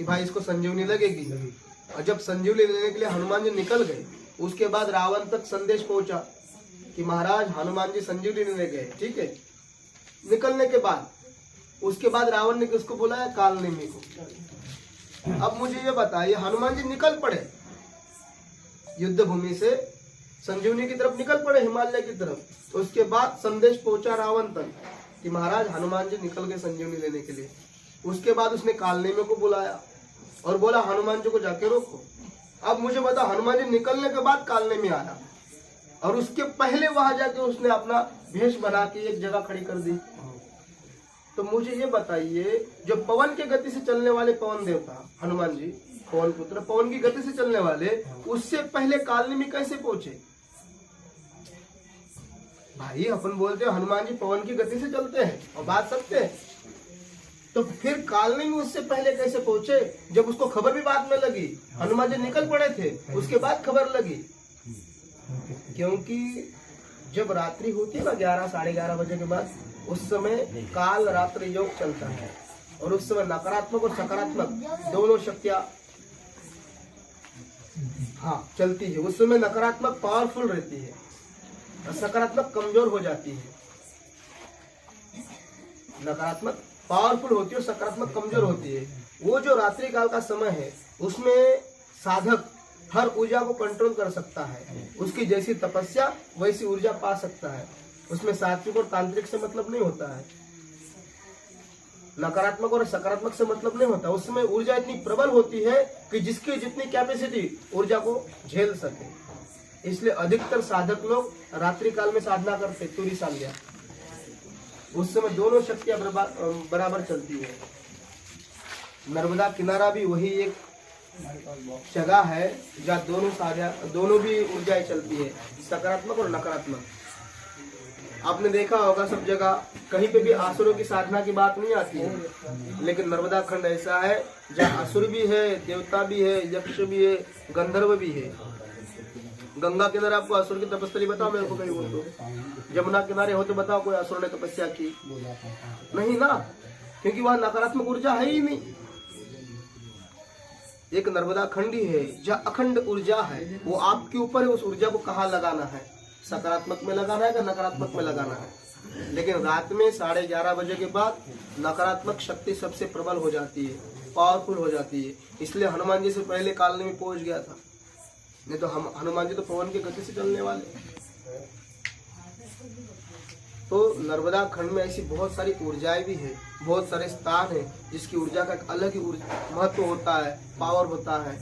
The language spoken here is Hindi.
कि भाई इसको संजीवनी लगेगी। और जब संजीवनी लेने के लिए हनुमान जी निकल गए, उसके बाद रावण तक संदेश पहुंचा कि महाराज हनुमान जी संजीवनी लेने गए। ठीक है, निकलने के बाद उसके बाद रावण ने किसको बुलाया? कालनेमी को। अब मुझे ये बताइए, हनुमान जी निकल पड़े युद्ध भूमि से, संजीवनी की तरफ निकल पड़े, हिमालय की तरफ। उसके बाद संदेश पहुंचा रावण तक कि महाराज हनुमान जी निकल गए संजीवनी लेने के लिए। उसके बाद उसने कालनेमी को बुलाया और बोला हनुमान जी को जाके रोको। अब मुझे बता, हनुमान जी निकलने के बाद कालनेमी आया और उसके पहले वहां जाके उसने अपना भेष बना के एक जगह खड़ी कर दी। तो मुझे ये बताइए, जो पवन के गति से चलने वाले पवन देवता हनुमान जी, पवन पुत्र, पवन की गति से चलने वाले, उससे पहले कालनेमी कैसे पहुंचे? भाई अपन बोलते हैं हनुमान जी पवन की गति से चलते हैं और बात सत्य है, तो फिर कालनेमी उससे पहले कैसे पहुंचे? जब उसको खबर भी बाद में लगी, हनुमान जी निकल पड़े थे, उसके बाद खबर लगी। क्योंकि जब रात्रि होती है ना 11 साढ़े 11 बजे के बाद, उस समय काल रात्रि योग चलता है और उस समय नकारात्मक और सकारात्मक दोनों शक्तियां चलती है। उस समय नकारात्मक पावरफुल रहती है और सकारात्मक कमजोर हो जाती है। नकारात्मक पावरफुल होती है और सकारात्मक कमजोर होती है। वो जो रात्रि काल का समय है, उसमें साधक हर ऊर्जा को कंट्रोल कर सकता है। उसकी जैसी तपस्या वैसी ऊर्जा पा सकता है। उसमें सात्विक और तांत्रिक से मतलब नहीं होता है, नकारात्मक और सकारात्मक से मतलब नहीं होता। उस समय ऊर्जा इतनी प्रबल होती है कि जिसकी जितनी कैपेसिटी ऊर्जा को झेल सके। इसलिए अधिकतर साधक लोग रात्रि काल में साधना करते, तुरी सांध्या। उस समय दोनों शक्तियां बराबर चलती है। नर्मदा किनारा भी वही एक जगह है जहाँ दोनों भी ऊर्जाएं चलती है, सकारात्मक और नकारात्मक। आपने देखा होगा सब जगह कहीं पे भी असुरों की साधना की बात नहीं आती है, लेकिन नर्मदा खंड ऐसा है जहाँ असुर भी है, देवता भी है, यक्ष भी है, गंधर्व भी है। गंगा किनारे आपको असुर की तपस्या बताओ मेरे को, कहीं बोल दो। यमुना किनारे हो तो बताओ कोई असुर ने तपस्या की? नहीं ना, क्योंकि वहां नकारात्मक ऊर्जा है ही नहीं। एक नर्मदा खंड ही है जहाँ अखंड ऊर्जा है। वो आपके ऊपर है उस ऊर्जा को कहाँ लगाना है, सकारात्मक में लगाना है या नकारात्मक में लगाना है। लेकिन रात में 11:30 बजे के बाद नकारात्मक शक्ति सबसे प्रबल हो जाती है, पावरफुल हो जाती है। इसलिए हनुमान जी से पहले कालनेमी पहुंच गया था। नहीं तो हम हनुमान जी तो पवन की गति से चलने वाले। तो नर्मदा खंड में ऐसी बहुत सारी ऊर्जाएं भी है, बहुत सारे स्थान है जिसकी ऊर्जा का एक अलग ही महत्व होता है, पावर होता है।